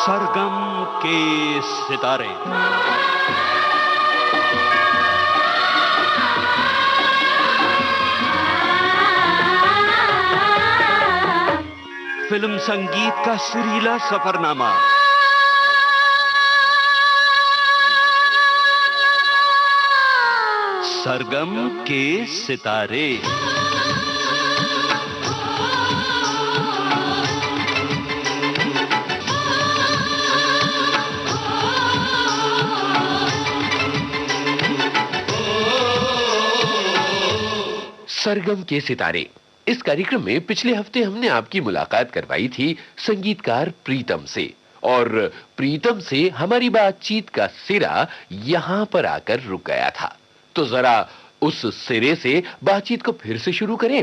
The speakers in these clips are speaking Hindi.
सरगम के सितारे। फिल्म संगीत का सुरीला सफरनामा। सरगम के सितारे। सरगम के सितारे इस कार्यक्रम में पिछले हफ्ते हमने आपकी मुलाकात करवाई थी संगीतकार प्रीतम से, और प्रीतम से हमारी बातचीत का सिरा यहां पर आकर रुक गया था। तो जरा उस सिरे से बातचीत को फिर से शुरू करें।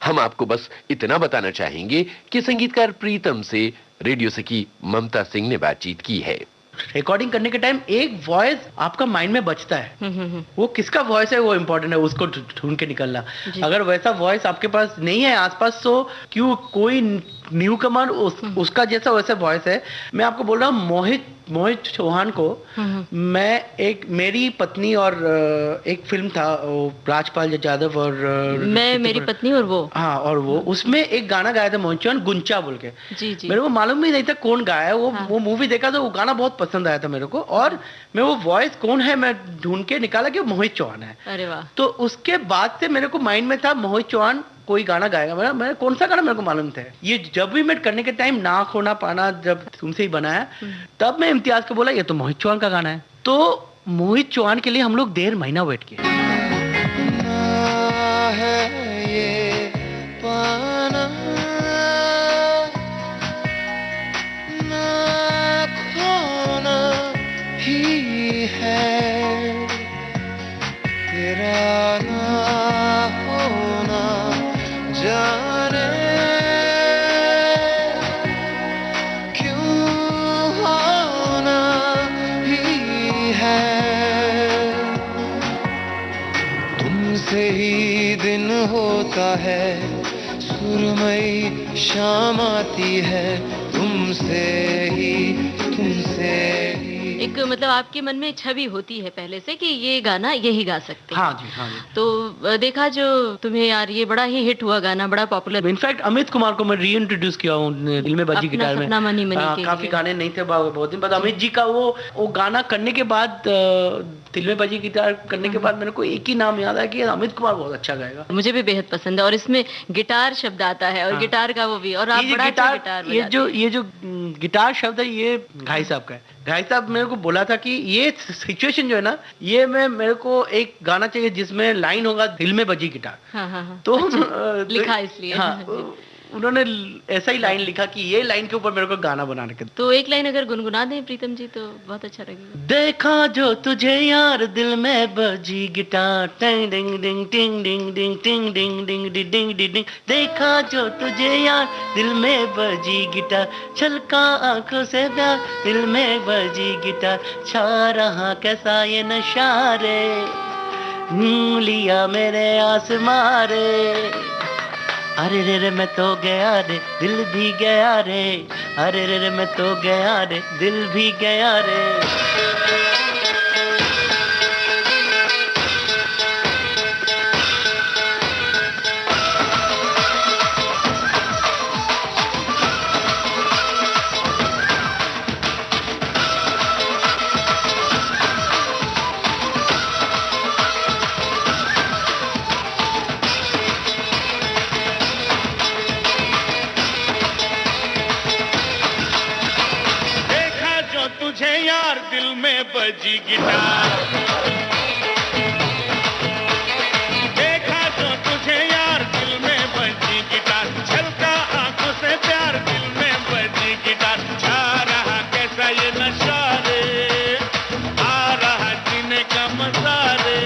हम आपको बस इतना बताना चाहेंगे कि संगीतकार प्रीतम से रेडियो सखी ममता सिंह ने बातचीत की है। रिकॉर्डिंग करने के टाइम एक वॉइस आपका माइंड में बचता है। वो किसका वॉइस है वो इम्पोर्टेंट है, उसको ढूंढ के निकलना। अगर वैसा वॉइस आपके पास नहीं है आसपास, तो क्यों कोई न्यू कमर उसका जैसा वैसा वॉइस है। मैं आपको बोल रहा हूँ मोहित चौहान को मैं मेरी पत्नी और एक फिल्म था राजपाल यादव और मैं मेरी पत्नी और वो, हाँ, और वो उसमें एक गाना गाया था मोहित चौहान, गुंचा बोल के। जी। मेरे को मालूम ही नहीं था कौन गाया है वो। वो मूवी देखा तो वो गाना बहुत पसंद आया था मेरे को, और मैं वो वॉइस कौन है मैं ढूंढ के निकाला कि मोहित चौहान है। अरे वाह। तो उसके बाद से मेरे को माइंड में था मोहित चौहान कोई गाना गाएगा। मैं कौन सा गाना मेरे को मालूम था। ये जब भी मैं करने के टाइम ना खोना पाना जब तुमसे ही बनाया, तब मैं इम्तियाज को बोला ये तो मोहित चौहान का गाना है। तो मोहित चौहान के लिए हम लोग 1.5 महीना वेट किए। है सुरमई शाम आती है तुमसे ही। एक मतलब आपके मन में छवि होती है पहले से कि ये गाना यही गा सकते हैं। हाँ जी। तो देखा जो तुम्हें यार ये बड़ा ही हिट हुआ गाना, बड़ा पॉपुलर। इनफैक्ट अमित कुमार को मैं रीइंट्रोड्यूस किया हूँ दिल में बजी गिटार में। काफी गाने नहीं थे बहुत दिन बाद। अमित जी का वो गाना करने के बाद, दिल में बजी गिटार करने के बाद मेरे को एक ही नाम याद आया कि अमित कुमार बहुत अच्छा गाएगा। मुझे भी बेहद पसंद है, और इसमें गिटार शब्द आता है और गिटार का वो भी, और आप बड़ा अच्छा गिटार ये जो गिटार शब्द है ये घाई साहब का है। घाई साहब मेरे को बोला था कि ये सिचुएशन जो है ना, ये मेरे को एक गाना चाहिए जिसमें लाइन होगा दिल में बजी गिटार। हाँ। तो लिखा इसलिए। हाँ, उन्होंने ऐसा ही लाइन लिखा कि ये लाइन के ऊपर मेरे को गाना बनाने के। तो एक लाइन अगर गुनगुना दें प्रीतम जी तो बहुत अच्छा लगेगा। देखा जो तुझे यार दिल में बजी गिटार, टिंग डिंग डिंग टिंग डिंग डिंग टिंग डिंग डिंग डिंग डिंग। देखा जो तुझे यार दिल में बजी गिटार, छलका आंखों से प्यार दिल में बजी गिटार, छा रहा कैसा ये नशा रे, लिया मेरे आसमां रे। अरे रे मैं तो गया रे दिल भी गया रे, अरे रे मैं तो गया रे दिल भी गया रे। बजी गिटार, देखा तो तुझे यार दिल में बजी गिटार, छलका आंखों से प्यार दिल में बजी गिटार, छा रहा कैसा ये नशा रे, आ रहा जीने का मजा रे।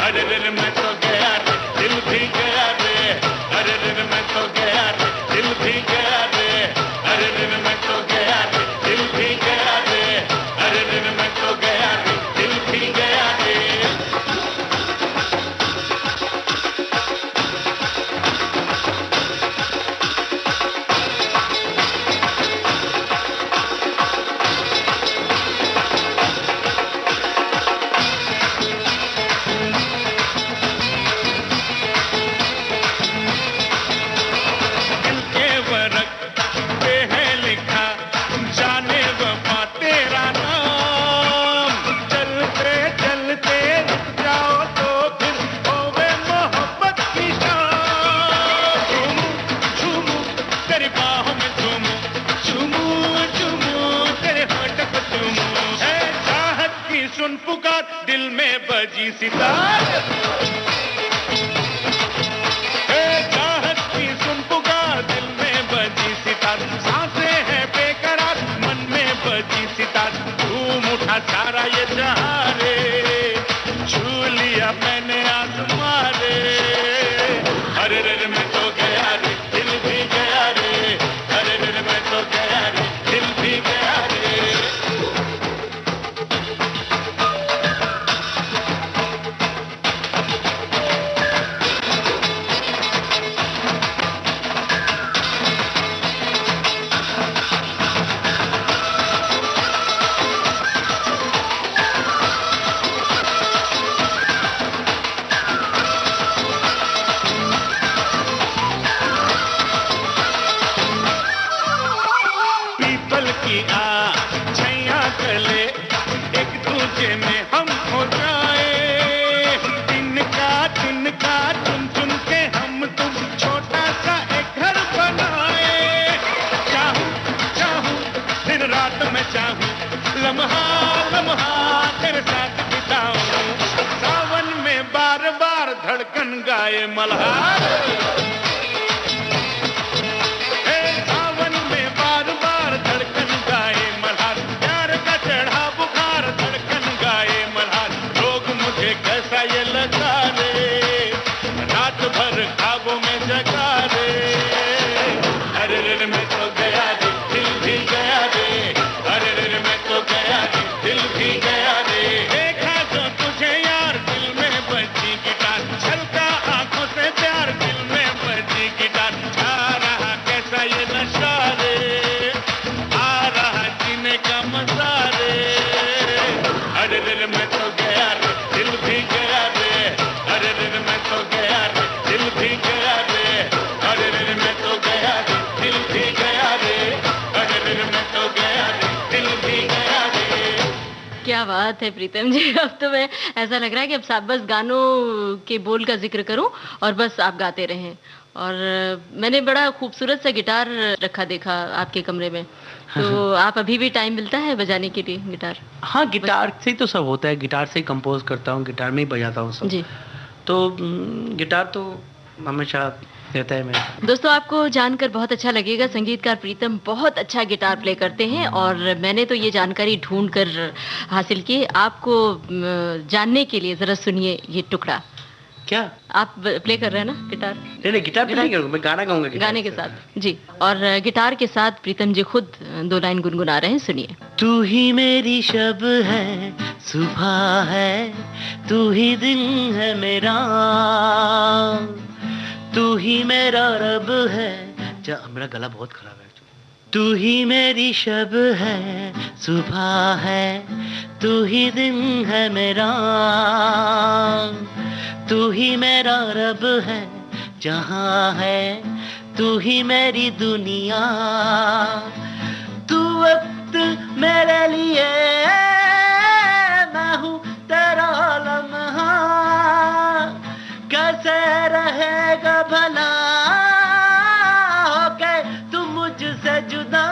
अरे रे मैं तो गया रे दिल भी गया रे, अरे रे मैं तो गया रे दिल भी गया रे, अरे रे मैं तो गया रे दिल भी गया रे, अरे रे मैं तो गया रे दिल भी तेरी बाहों में चूमूं, चूमूं चूमूं तेरे होठ को चूमूं। है चाहत की सुन पुकार, दिल में बजी सितार। है चाहत की सुन पुकार, दिल में बजी सितार। सांसें हैं बेकरार, मन में बजी सितार। झूम उठा सारा ये जहां रे, छू लिया मैंने आसमां रे। अरे रे मैं तो गया रे, दिल भी गया रे। अरे रे मैं तो गया रे, दिल भी गया रे। पीपल की छैया तले एक दूजे में हम हो जाए। तिनका चुन चुन के हम तुम छोटा सा एक घर बनाए। चाहूं चाहूं दिन रात मैं चाहूं, लम्हा लम्हा तेरे साथ बिताऊं। सावन में बार बार धड़कन गाए मल्हार। सावन में बार बार धड़कन गाए मल्हार। प्यार का चढ़ा बुखार, धड़कन गाए मल्हार। लोग मुझे कैसा ये लगा रे, रात भर ख्वाबों में जगा रे। अरे रे मैं तो गया रे, दिल भी गया रे। अरे रे मैं तो गया रे, दिल भी गया रे। देखा जो तुझे यार, दिल में बजी गिटार। छलका आंखों से प्यार, दिल में बजी गिटार। छा रहा कैसा ये नशा रे, आ रहा जीने का मजा रे। अरे रे मैं तो गया रे, दिल भी गया रे। अरे रे मैं तो गया रे, दिल भी गया रे। अरे रे मैं तो गया रे, दिल भी गया रे। अरे रे मैं तो गया रे, दिल भी गया रे। क्या बात है प्रीतम जी, अब तो मैं ऐसा लग रहा है कि अब साहब बस गानों के बोल का जिक्र करूं और बस आप गाते रहें। और मैंने बड़ा खूबसूरत सा गिटार रखा देखा आपके कमरे में, तो आप अभी भी टाइम मिलता है बजाने के लिए गिटार? हाँ, गिटार से ही तो सब होता है, गिटार से ही कंपोज करता हूँ, गिटार में ही बजाता हूँ सब। जी। तो गिटार तो हमेशा रहता है मेरे साथ। दोस्तों, आपको जानकर बहुत अच्छा लगेगा, संगीतकार प्रीतम बहुत अच्छा गिटार प्ले करते हैं और मैंने तो ये जानकारी ढूंढ कर हासिल की। आपको जानने के लिए जरा सुनिए ये टुकड़ा। क्या आप प्ले कर रहे हैं ना गिटार? नहीं, गिटार पे नहीं करूँगा, मैं गाना गाऊंगा गाने के साथ। जी, और गिटार के साथ प्रीतम जी खुद 2 लाइन गुनगुना रहे हैं, सुनिए। तू ही मेरी शब है, सुबह है, तू ही दिन है मेरा, तू ही मेरा रब है। मेरा गला बहुत खराब है। तू ही मेरी शब है, सुबह है, तू ही दिन है मेरा, तू ही मेरा रब है जहां है, तू ही मेरी दुनिया। तू वक्त मेरे लिए, मैं हूँ तेरा लम्हा, कैसे रहेगा भला होके तू मुझसे जुदा।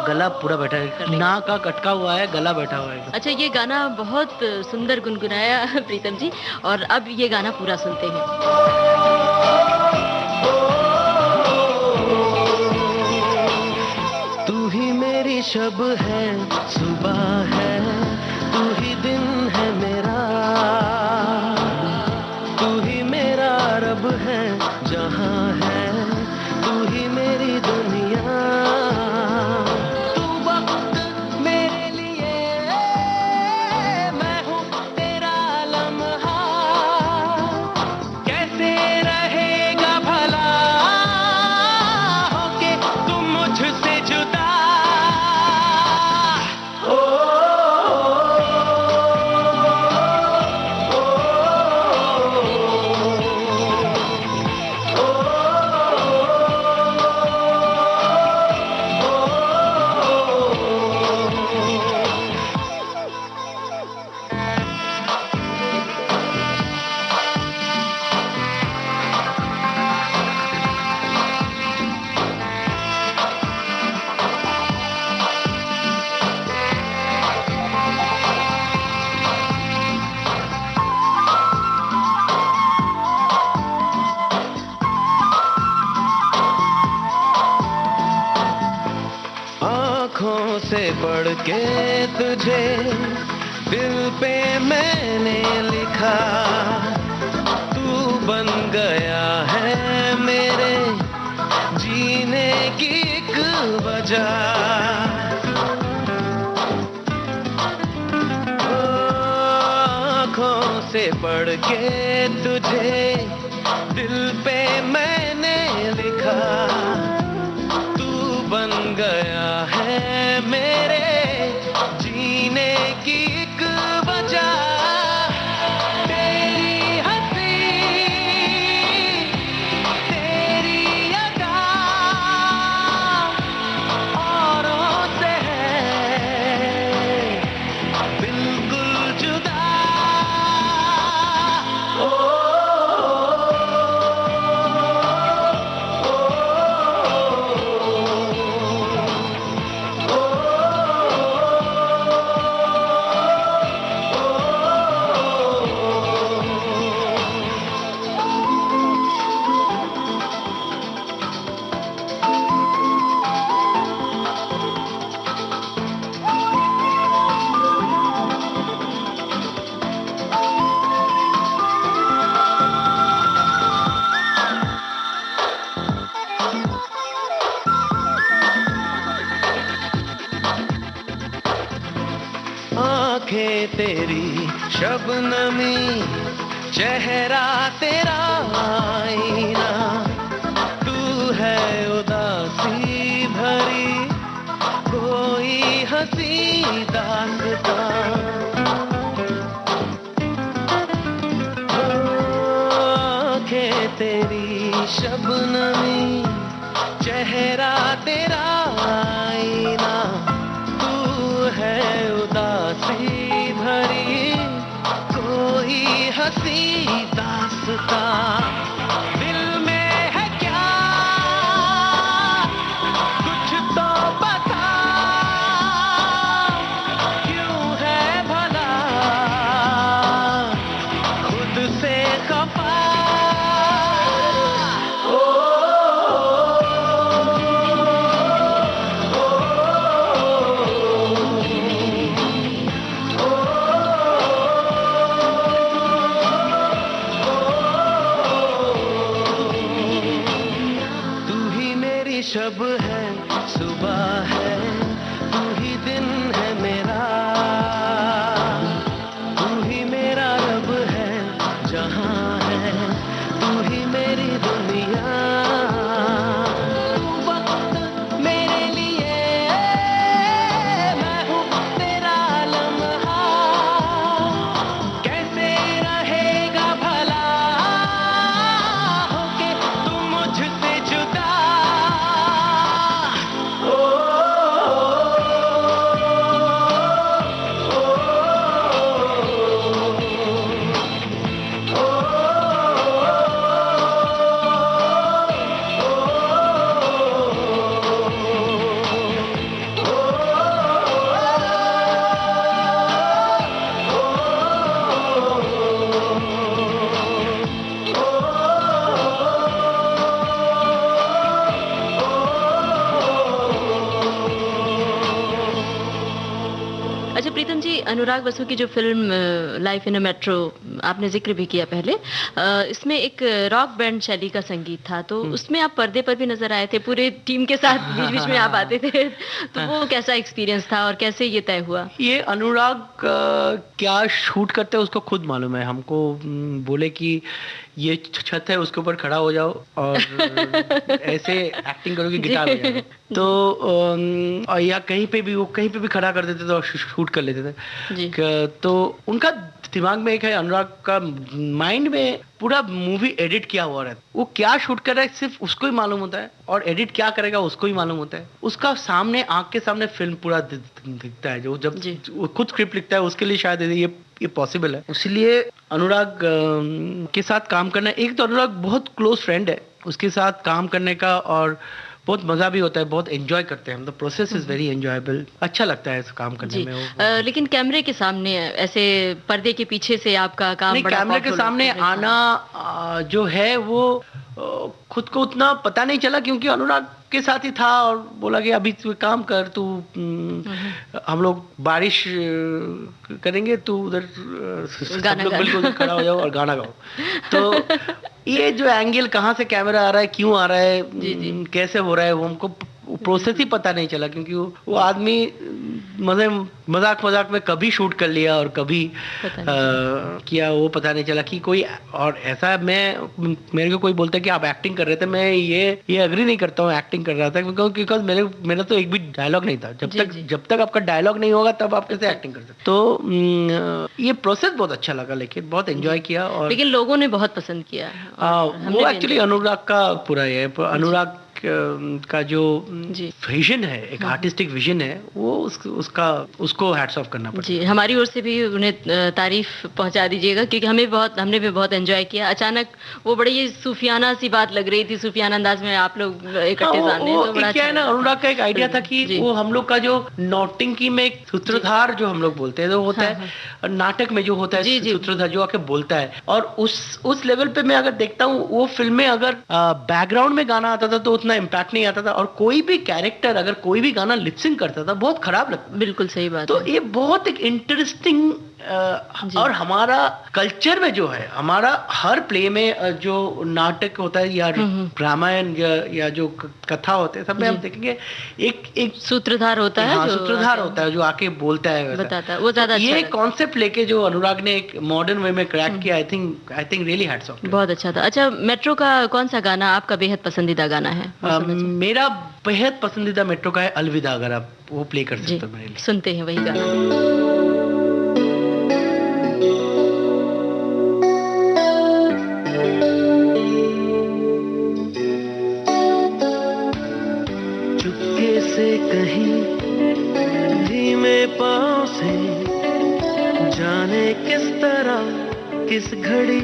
गला पूरा बैठा है, नाक का कटका हुआ है, गला बैठा हुआ है। अच्छा, ये गाना बहुत सुंदर गुनगुनाया प्रीतम जी, और अब ये गाना पूरा सुनते हैं। तू ही मेरी शब है, सुबह है, तू ही दिन है मेरा, तू ही मेरा रब है जहां है, तू ही मेरी दुनिया। तू वक्त मेरे लिए, मैं हूँ तेरा लम्हा, कैसे रहेगा भला होके तू मुझसे जुदा। ओ बढ़ के तुझे दिल पे मैंने लिखा, तू बन गया है मेरे जीने की एक वजह। आँखों से पढ़ के तुझे दिल पे मैंने लिखा, तू बन गया है मेरे जीने की एक वजह। तेरी हंसी तेरी अदा औरों से है बिल्कुल जुदा। आंखें तेरी शबनमी, चेहरा तेरा आईना, तू है उदासी भरी कोई हंसी दास्तां। आंखें तेरी शबनमी, चेहरा तेरा आईना, तू है उदासी भरी कोई हंसी दास्तां। दिल में है क्या कुछ तो बता, क्यों है भला खुद से खफा। शब है सुबह है, तू ही दिन है मेरा, तू ही मेरा रब है जहां है, तू ही मेरी दुनिया। तू वक्त मेरे लिए, मैं हूँ तेरा लम्हा, कैसे रहेगा भला होके तू मुझसे जुदा। अच्छा प्रीतम जी, अनुराग बसु की जो film life in a metro आपने जिक्र भी किया पहले, इसमें एक रॉक बैंड शैली का संगीत था, तो उसमें आप पर्दे पर भी नजर आए थे, पूरे टीम के साथ बीच बीच में आप आते थे, तो वो कैसा एक्सपीरियंस था और कैसे ये तय हुआ? ये अनुराग क्या शूट करते हैं उसको खुद मालूम है। हमको बोले कि ये छत है उसके ऊपर खड़ा हो जाओ और ऐसे एक्टिंग करो कि गिटार बजाओ। तो या कहीं पे भी खड़ा कर देते थे और शूट कर लेते थे। तो उनका दिमाग में एक है, अनुराग का माइंड में पूरा मूवी एडिट किया हुआ रहता है। वो क्या शूट कर रहा है सिर्फ उसको ही मालूम होता है, और एडिट क्या करेगा उसको ही मालूम होता है। उसका सामने आंख के सामने फिल्म पूरा दिखता है। जो जब वो खुद स्क्रिप्ट लिखता है उसके लिए शायद ये पॉसिबल है। इसलिए अनुराग के साथ काम करना, एक तो अनुराग बहुत क्लोज फ्रेंड है, उसके साथ काम करने का और बहुत मजा भी होता है, बहुत एंजॉय करते हैं हम। The process is very enjoyable, अच्छा लगता है इस काम करने में। लेकिन कैमरे के सामने ऐसे पर्दे के पीछे से आपका काम बड़ा कैमरे के सामने आना जो है वो खुद को उतना पता नहीं चला, क्योंकि अनुराग के साथ ही था और बोला कि अभी तू एक काम कर, तू हम लोग बारिश करेंगे, तू उधर सब लोग बिल्कुल उधर खड़ा हो जाओ और गाना गाओ। तो ये जो एंगल, कहाँ से कैमरा आ रहा है, क्यों आ रहा है, कैसे हो रहा है, वो हमको प्रोसेस ही पता नहीं चला, क्योंकि वो आदमी मजाक में कभी शूट कर लिया और कभी किया, वो पता नहीं चला कि कोई। और ऐसा मेरे को कोई बोलता है कि आप एक्टिंग कर रहे थे, मैं ये अग्री नहीं करता हूँ, एक्टिंग कर रहा था, बिकॉज मेरा तो एक भी डायलॉग नहीं था। जब तक आपका डायलॉग नहीं होगा तब आप कैसे एक्टिंग कर सकते। तो ये प्रोसेस बहुत अच्छा लगा, लेकिन बहुत एंजॉय किया। और लेकिन लोगों ने बहुत पसंद किया। वो एक्चुअली अनुराग का पूरा है, अनुराग का जो विजन है, एक आर्टिस्टिक विजन है, वो उसको हैट्स ऑफ करना पड़ता है। जी, हमारी ओर से भी उन्हें तारीफ पहुंचा दीजिएगा, क्योंकि हमने भी बहुत एंजॉय किया। अचानक वो बड़ी सूफियाना सी बात लग रही थी, सूफियाना अंदाज में आप लोग इकट्ठे सामने, तो बड़ा क्या है ना, अनुराग का एक आइडिया था कि वो हम लोग का जो नौटंकी में एक सूत्रधार जो हम लोग बोलते हैं, जो होता है नाटक में जो होता है सूत्रधार जो आके बोलता है, और उस लेवल पे मैं अगर देखता हूँ, वो फिल्म में अगर बैकग्राउंड में गाना आता था तो उतना इम्पैक्ट नहीं आता था, और कोई भी कैरेक्टर अगर कोई भी गाना लिपसिंग करता था बहुत खराब लगता। बिल्कुल सही बात तो ये बहुत एक इंटरेस्टिंग और हमारा कल्चर में जो है, हमारा हर प्ले में जो नाटक होता है या रामायण या जो कथा होते हैं, सब में हम देखेंगे एक सूत्रधार होता है, सूत्रधार होता है जो आके बोलता है, बताता है, वो ज्यादा अच्छा। ये कॉन्सेप्ट लेके जो अनुराग ने एक मॉडर्न वे में क्रैक किया, I think really hats off. बहुत अच्छा था। अच्छा, मेट्रो का कौन सा गाना आपका बेहद पसंदीदा गाना है? मेरा बेहद पसंदीदा मेट्रो का है अलविदा, अगर आप वो प्ले कर सकते हो मेरे लिए। सुनते हैं वही गाना। कहीं धीमे पाँव से जाने किस तरह किस घड़ी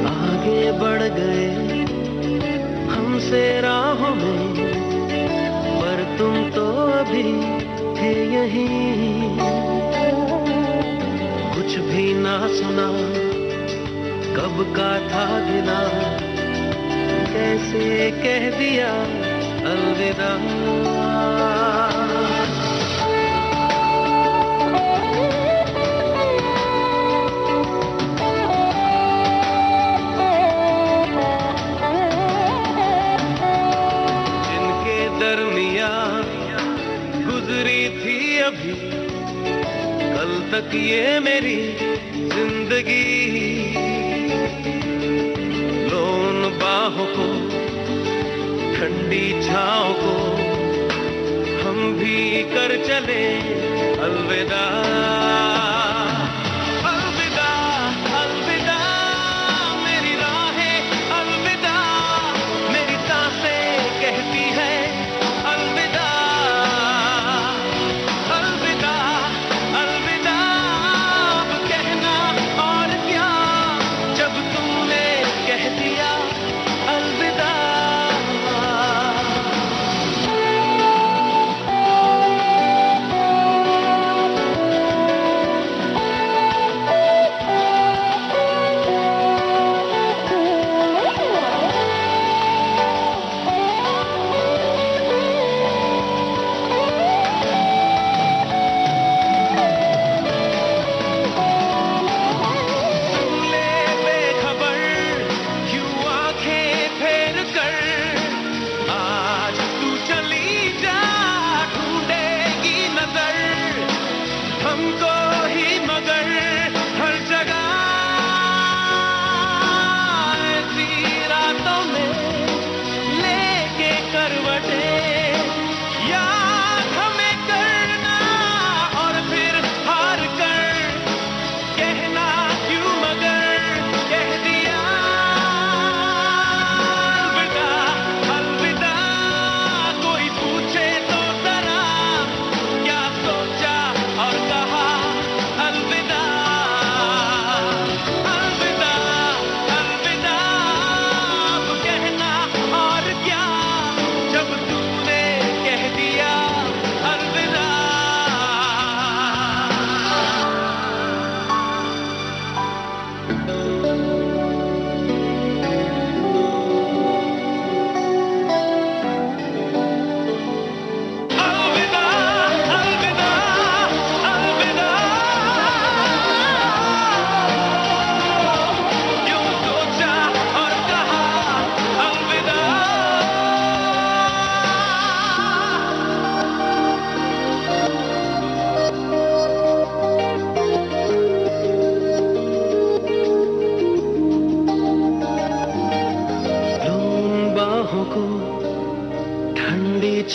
आगे बढ़ गए हमसे राहों में, पर तुम तो अभी थे यहीं। कुछ भी ना सुना, कब का था गिला, कैसे कह दिया अलविदा। जिनके दरमिया गुजरी थी अभी कल तक ये मेरी जिंदगी, लो उन बाहों को, ठंडी छाँव को हम भी कर चले अलविदा। अलविदा अलविदा मेरी राहें, अलविदा मेरी सांसें कहती है अलविदा। अलविदा अलविदा अब कहना और क्या, जब तुमने कह दिया अलविदा।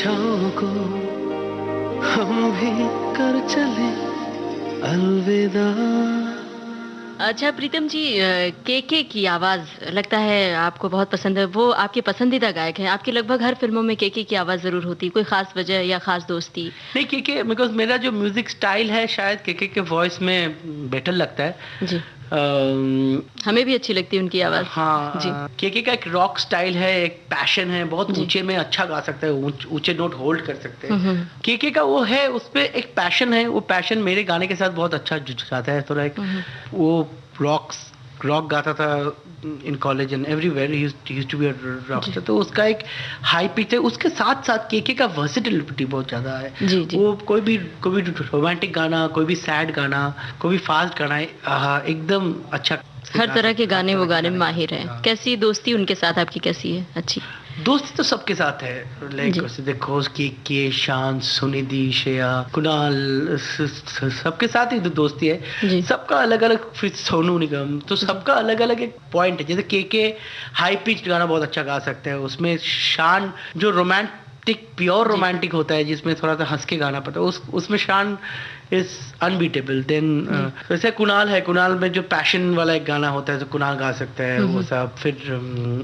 छाँव को हम भी कर चले अलविदा। अच्छा प्रीतम जी, केके की आवाज लगता है आपको बहुत पसंद है, वो आपके पसंदीदा गायक हैं। आपकी लगभग हर फिल्मों में केके की आवाज जरूर होती, कोई खास वजह या खास दोस्ती? नहीं, केके बिकॉज मेरा जो म्यूजिक स्टाइल है शायद केके के वॉइस में बेटर लगता है जी। हमें भी अच्छी लगती है उनकी आवाज। हाँ जी। केके का एक रॉक स्टाइल है, एक पैशन है, बहुत ऊंचे में अच्छा गा सकते हैं, ऊंचे नोट होल्ड कर सकते हैं। केके का वो है, उस पे एक पैशन है, वो पैशन मेरे गाने के साथ बहुत अच्छा जाता है। थोड़ा एक वो रॉक गाता था in college and everywhere, he used to be a rockstar. तो उसका एक हाई पिच है, उसके साथ साथ केके का वर्सेटिलिटी बहुत ज्यादा है। जी, जी। वो कोई भी रोमांटिक गाना, कोई भी सैड गाना, कोई भी फास्ट गाना, एकदम अच्छा हर तरह के गाने वो गाने में माहिर हैं। कैसी दोस्ती उनके साथ आपकी कैसी है? अच्छी दोस्ती तो सबके साथ है, लाइक देखो के शान, सुनिधि, श्रेया, कुणाल, सबके साथ ही दोस्ती है। सबका अलग अलग, फिर सोनू निगम, तो सबका अलग अलग एक पॉइंट है। जैसे के हाई पिच गाना बहुत अच्छा गा सकते हैं, उसमें शान जो रोमांटिक प्योर रोमांटिक होता है, जिसमें थोड़ा सा हंस के गाना पड़ता है, उसमें शान इज अनबीटेबल। देन वैसे कुणाल है, कुणाल में जो पैशन वाला एक गाना होता है तो कुणाल गा सकता है वो सब। फिर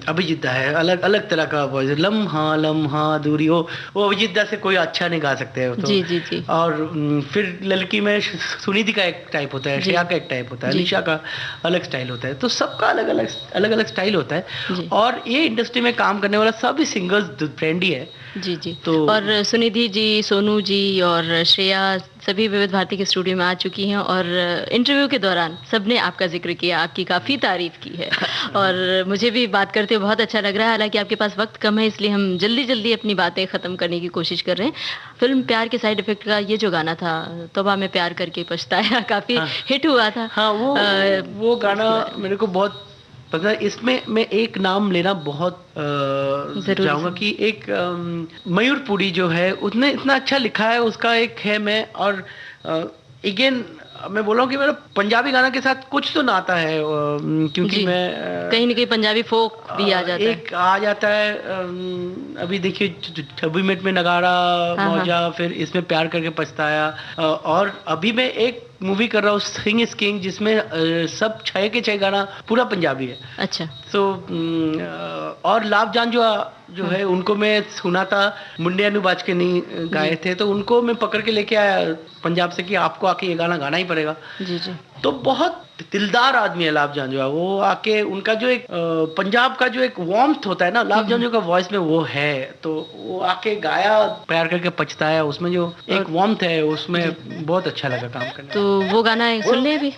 अभिजीत है, अलग अलग तरह का वॉइस, लम्हा लम्हा दूरी, वो अभिजीत से कोई अच्छा नहीं गा सकते हैं तो। जी, जी, जी। और फिर लड़की में सुनिधि का एक टाइप होता है, श्रेया का एक टाइप होता है, अलीशा का अलग स्टाइल होता है, तो सबका अलग अलग स्टाइल होता है। और ये इंडस्ट्री में काम करने वाला सभी सिंगर्स फ्रेंडली है। जी जी। तो और सुनिधि जी, सोनू जी और श्रेया सभी विविध भारती के स्टूडियो में आ चुकी हैं और इंटरव्यू के दौरान सबने आपका जिक्र किया, आपकी काफ़ी तारीफ की है और मुझे भी बात करते हुए बहुत अच्छा लग रहा है। हालांकि आपके पास वक्त कम है, इसलिए हम जल्दी जल्दी अपनी बातें ख़त्म करने की कोशिश कर रहे हैं। फिल्म प्यार के साइड इफेक्ट का ये जो गाना था, तौबा में प्यार करके पछताया, काफ़ी हिट हुआ था। हाँ, वो गाना मेरे को बहुत पता है। इसमें मैं एक नाम लेना बहुत चाहूँगा कि एक मयूरपुरी जो है, उसने इतना अच्छा लिखा है, उसका एक है मैं। और अगेन मैं बोल रहा हूँ कि मेरा पंजाबी गाना के साथ कुछ तो नाता है, क्योंकि मैं कहीं न कहीं पंजाबी फोक भी आ जाता है। एक आ जाता है। अभी देखिए 26 मिनट में नगाड़ा मौजा, फिर इसमें प्यार करके पछताया, और अभी मैं एक मूवी कर रहा हूँ सिंग इज किंग, जिसमें सब 6 के 6 गाना पूरा पंजाबी है। अच्छा। तो और लाभ जान जो है, उनको मैं सुना था, मुंडे अनु बाज के नहीं गाए थे, तो उनको मैं पकड़ के लेके आया पंजाब से कि आपको आके ये गाना गाना ही पड़ेगा। जी जी। तो बहुत दिलदार आदमी है लाभ जान जो है, वो आके उनका जो एक पंजाब का जो एक वार्मथ होता है ना, लाभ जान जो का वॉइस में वो है, तो वो आके गाया प्यार करके पछताया, उसमें जो एक वार्मथ है, उसमें बहुत अच्छा लगा काम करने। तो वो गाना सुन ले अभी।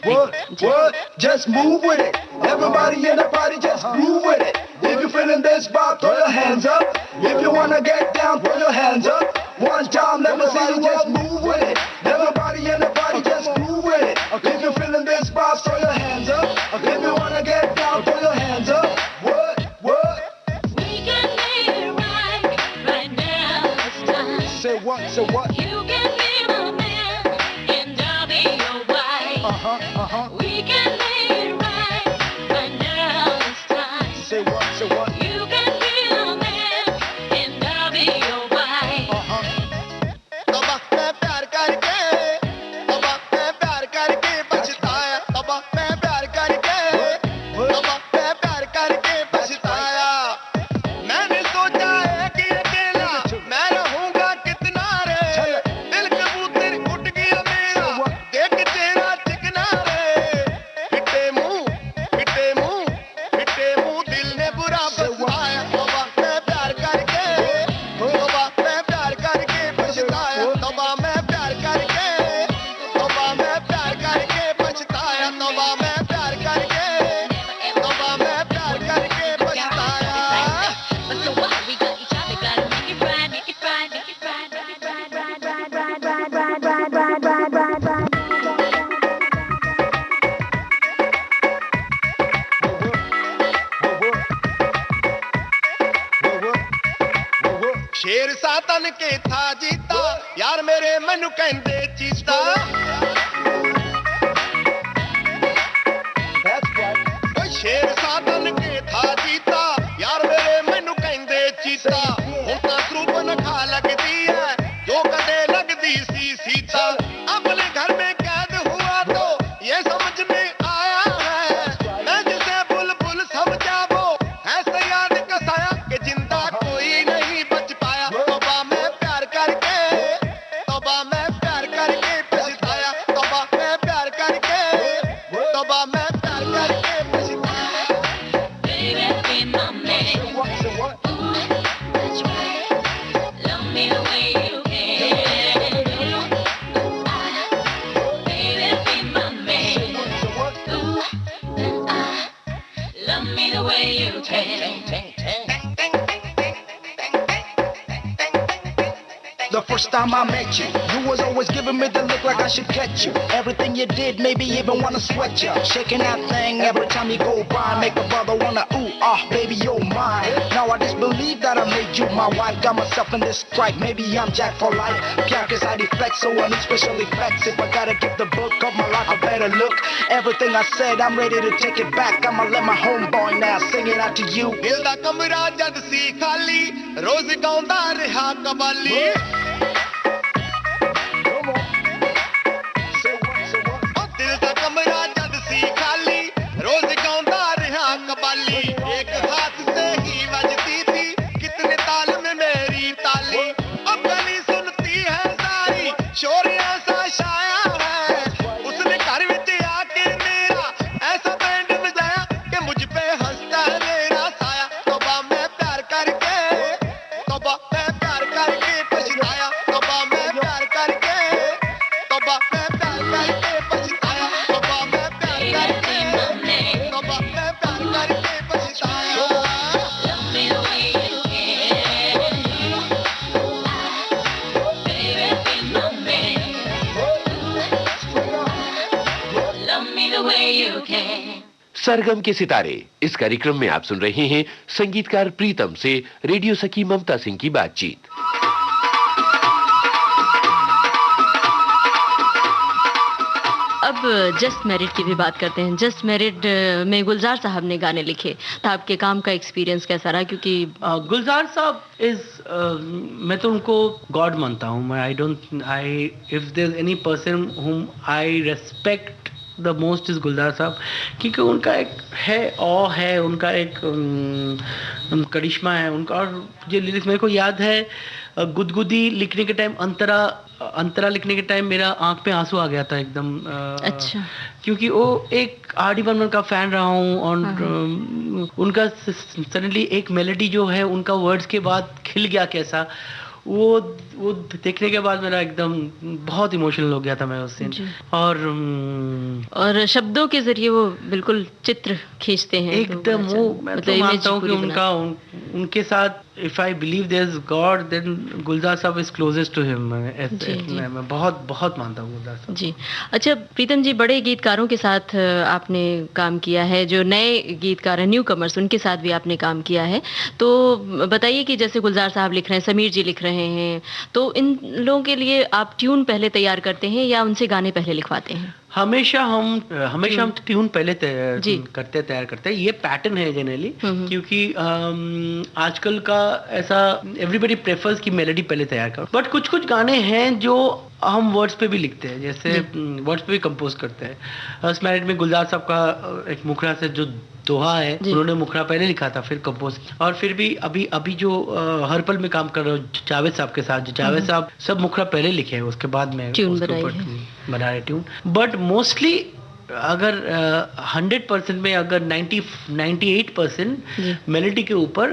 Just move with it. Everybody in the party just groove with it. If you're feeling this vibe, throw your hands up. If you wanna get down, throw your hands up. One time, let me see you just move with it. Everybody in the party just groove with it. If you're feeling this vibe, throw your hands up. If you wanna get down, throw your hands up. What? We can make it right now. It's time. Say what? Say what? You can be my man, and I'll be your wife. We can make it right now. It's time. Say what? Say what? You can be my man, and I'll be your wife. तबा मैं प्यार करके पछताया, तबा मैं प्यार करके पछताया। मैंने सोचा है कि अकेला मैं रहूंगा कितना रे, दिल कबूतर उठ गया मेरा, देख तेरा चिकना रे। फिटे मुंह दिल ने बुरा फसाया, तबा मैं प्यार करके पछताया, तबा मैं प्यार करके पछताया, तबा मैं प्यार करके पछताया। But so what? We got each other, gotta make it right, make it right, make it right, make it शेर सातन के था जीता, यार मेरे मैनू कहंदे चीता। शेर सातन के था जीता, यार मेरे मैनू कहंदे चीता। हुण तां क्रूप न खा लगदी, the way you can. The first time I met you, you was always giving me the look like I should catch you. Everything you did, maybe even wanna sweat you. Shaking that thing every time you go by, make a brother wanna ooh ah, baby you're mine. Now I just believe that I made you my wife. Got myself in this stripe, maybe I'm Jack for life. Pierre cause I deflect, so I need special effects. If I gotta give the book of my life a better look, everything I said, I'm ready to take it back. I'ma let my homeboy now sing it out to you. दिल दा कमरा जद सी खाली रोज गाउंदा रहा कबाली दिल दा कमरा जद सी खाली रोज गाउंदा रहा कबाली एक हाथ से ही बजती थी कितने ताल में मेरी ताली अब गली सुनती है सारी शोरिया सा छाया है उसने घर विच आके मेरा ऐसा बैंड बजाया कि मुझ पे हंसता है मेरा साया तौबा मैं प्यार करके पछताया तौबा मैं प्यार करके पछताया तौबा मैं प्यार करके पछताया Love me the way you can. Baby, be my man. Love me the way you can. सरगम के सितारे इस कार्यक्रम में आप सुन रहे हैं संगीतकार प्रीतम से रेडियो सखी ममता सिंह की बातचीत। अब जस्ट मैरिड की भी बात करते हैं। जस्ट मैरिड में गुलजार साहब ने गाने लिखे, तो आपके काम का एक्सपीरियंस कैसा रहा? क्योंकि गुलजार साहब मैं तो उनको गॉड मानता हूँ। I if there any person whom I respect the most is Gulzar sahab, क्योंकि उनका एक है उनका एक करिश्मा है उनका। और जो लिरिक्स मेरे को याद है, गुदगुदी लिखने के टाइम, अंतरा लिखने के टाइम मेरा आंख में आंसू आ गया था एकदम। अच्छा। क्योंकि वो एक आर.डी. बर्मन का फैन रहा हूँ और उनका सडनली एक मेलोडी जो है उनका वर्ड्स के बाद खिल गया कैसा, वो देखने के बाद मेरा एकदम बहुत इमोशनल हो गया था मैं उससे। और शब्दों के जरिए वो बिल्कुल चित्र खींचते हैं एकदम। वो मैं तो मानता हूँ कि उनके साथ if I believe there is God then Gulzar sahab is closest to him. मैं बहुत बहुत मानता हूँ गुलजार साहब जी। अच्छा प्रीतम जी, बड़े गीतकारों के साथ आपने काम किया है, जो नए गीतकार हैं, न्यू कमर्स, उनके साथ भी आपने काम किया है। तो बताइए कि जैसे गुलजार साहब लिख रहे हैं, समीर जी लिख रहे हैं, तो इन लोगों के लिए आप ट्यून पहले तैयार करते हैं या उनसे गाने पहले लिखवाते हैं? हमेशा हम ट्यून पहले तैयार करते हैं। ये पैटर्न है जनरली, क्योंकि आजकल का ऐसा एवरीबडी प्रेफर्स कि मेलोडी पहले तैयार करो। बट कुछ गाने हैं जो हम वर्ड्स पे भी लिखते हैं, जैसे वर्ड्स पे भी कंपोज करते हैं। जस्ट मैरिड में गुलजार साहब का एक मुखड़ा से जो दोहा है, उन्होंने मुखड़ा पहले लिखा था, फिर कंपोज। और फिर भी अभी जो हर पल में काम कर रहे हो जावेद साहब के साथ, जो जावेद साहब सब मुखड़ा पहले लिखे हैं, उसके बाद में बना रहे ट्यून। बट मोस्टली अगर 100% में अगर 98% मेलोडी के ऊपर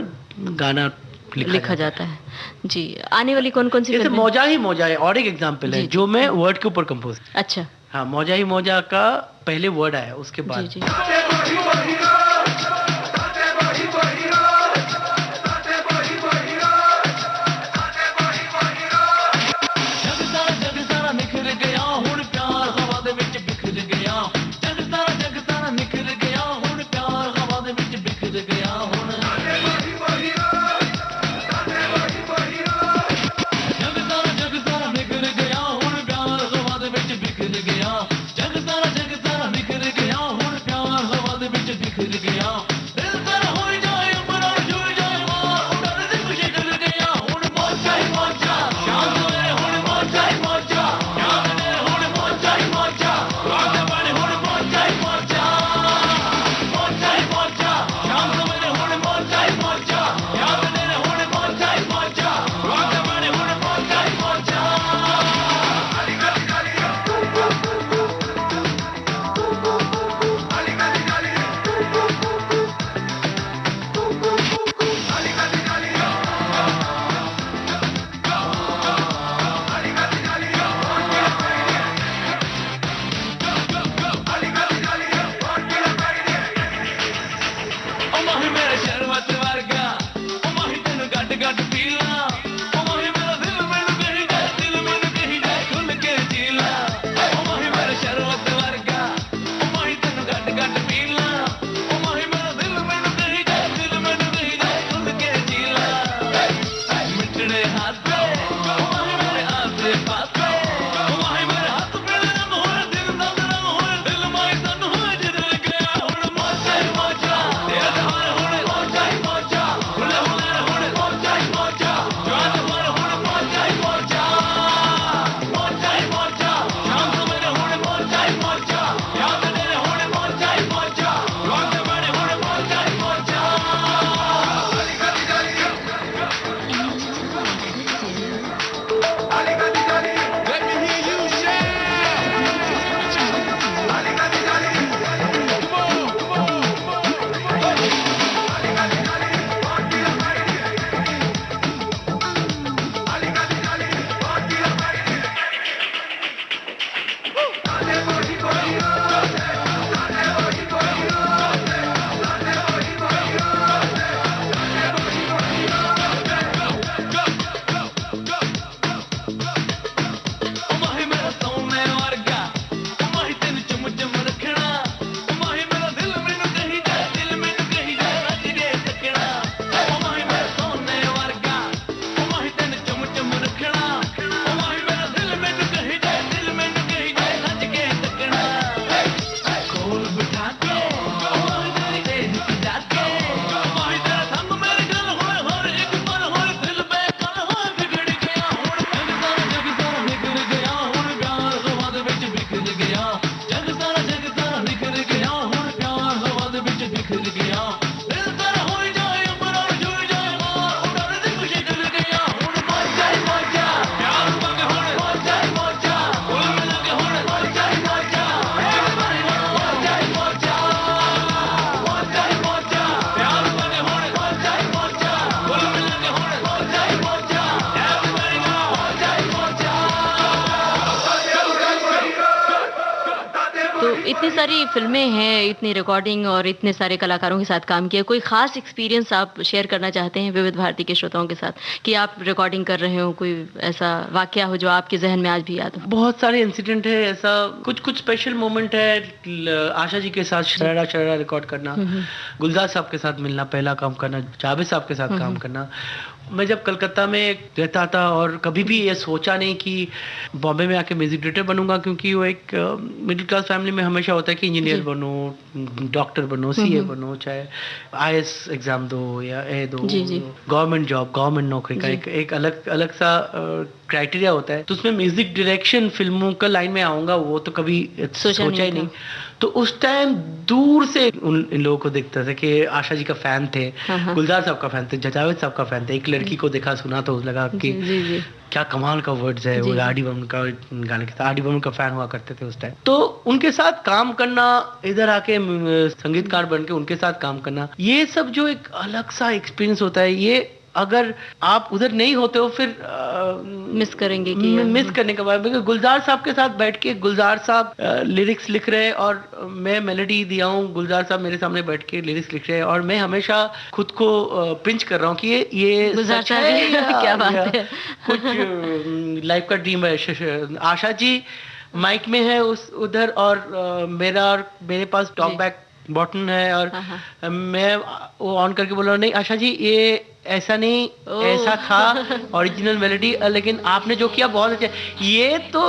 गाना लिखा जाता है जी। आने वाली कौन सी जैसे मौजा ही मौजा है और एक एग्जांपल है जो मैं वर्ड के ऊपर कंपोज। अच्छा। हाँ, मौजा ही मौजा का पहले वर्ड आया, उसके बाद जी। दिल गया दिल तर हो जाए ऊपर और जुड़ जाए मार उड़न दी खुशी दिल गया हुण मौजा ही मौजा प्यार मंगे हुण मौजा ही मौजा हुण मिल के हुण मौजा ही मौजा मौजा ही मौजा मौजा ही मौजा प्यार मंगे हुण मौजा ही मौजा हुण मिल के हुण मौजा ही मौजा everybody go मौजा ही मौजा। तो इतनी सारी फिल्में हैं, इतनी रिकॉर्डिंग और इतने सारे कलाकारों के साथ काम किया, कोई खास एक्सपीरियंस आप शेयर करना चाहते हैं विविध भारती के श्रोताओं के साथ कि आप रिकॉर्डिंग कर रहे हो, कोई ऐसा वाकया हो जो आपके जहन में आज भी याद हो? बहुत सारे इंसिडेंट है ऐसा, कुछ कुछ स्पेशल मोमेंट है। आशा जी के साथ शरारा शरारा रिकॉर्ड करना, गुलजार साहब के साथ मिलना, पहला काम करना, जावेद साहब के साथ काम करना। मैं जब कलकत्ता में रहता था और कभी भी ये सोचा नहीं कि बॉम्बे में आके म्यूजिक डायरेक्टर बनूंगा, क्योंकि वो एक मिडिल क्लास फैमिली में हमेशा होता है कि इंजीनियर बनो, डॉक्टर बनो, सीए बनो, चाहे आईएएस एग्जाम दो या ए दो, गवर्नमेंट जॉब, गवर्नमेंट नौकरी का एक अलग अलग सा क्राइटेरिया होता है। तो उसमें म्यूजिक डायरेक्शन फिल्मों का लाइन में आऊंगा वो तो कभी सोचा ही नहीं। तो उस टाइम दूर से इन लोगों को देखता था कि आशा जी का फैन थे, गुलजार साहब का फैन थे, जावेद साहब का फैन थे। एक लड़की को देखा सुना तो लगा कि क्या कमाल का वर्ड्स है, वो आर डी बर्मन का गाने के, आर डी बर्मन का फैन हुआ करते थे उस टाइम। तो उनके साथ काम करना, इधर आके संगीतकार बन के उनके साथ काम करना, ये सब जो एक अलग सा एक्सपीरियंस होता है, ये अगर आप उधर नहीं होते हो फिर मिस करेंगे कि मिस करने के बाद। गुलजार साहब के साथ बैठ के गुलजार साहब लिरिक्स लिख रहे और मैं मेलोडी दिया हूँ, गुलजार साहब मेरे सामने बैठ के लिरिक्स लिख रहे हैं और मैं हमेशा खुद को पिंच कर रहा हूँ कि ये सच है क्या बात है, कुछ लाइफ का ड्रीम है। आशा जी माइक में है उधर और मेरे पास टॉक बैक बटन है और मैं वो ऑन करके बोल रहा हूँ, नहीं आशा जी ये ऐसा नहीं, ऐसा था ओरिजिनल मेलोडी, लेकिन आपने जो किया बहुत अच्छा। ये तो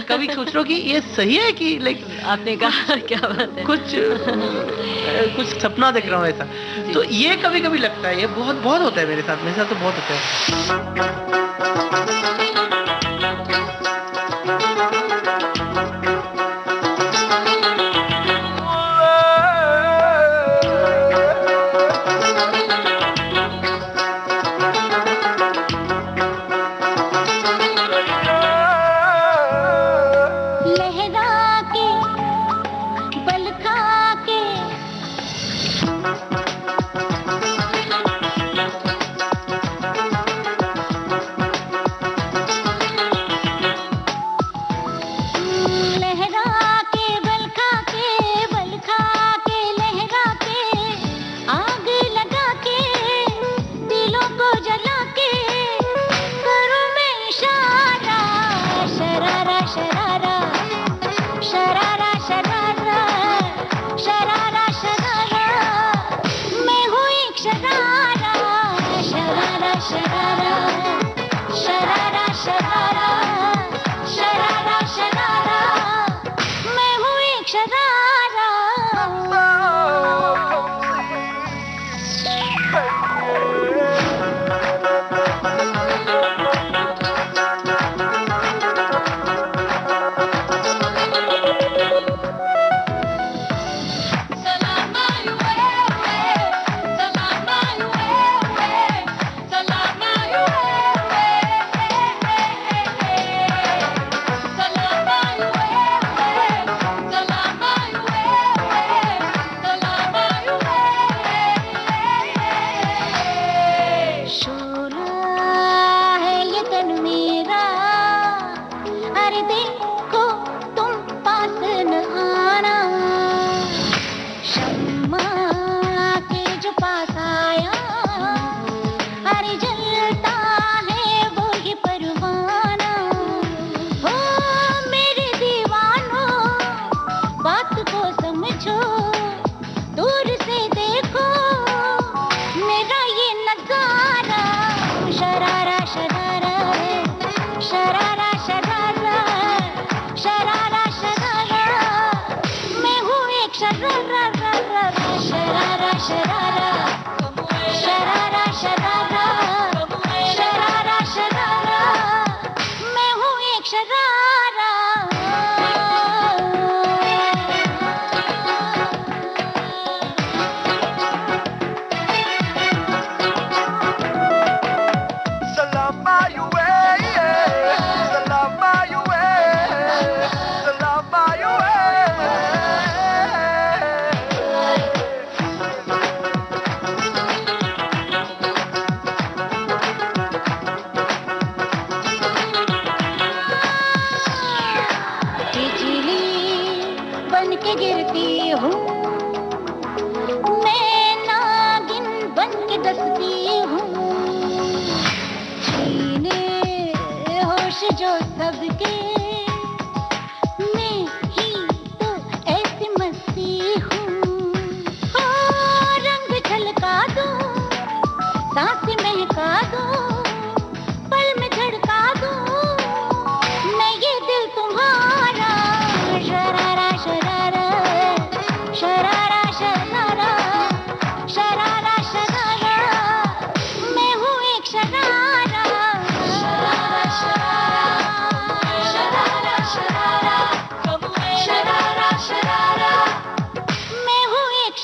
कभी सोच रहा हूँ कि ये सही है कि लाइक आपने कहा क्या बात है, कुछ सपना देख रहा हूँ ऐसा। तो ये कभी कभी लगता है, ये बहुत होता है मेरे साथ तो बहुत होता है। शरारा मैं हूँ एक शरारा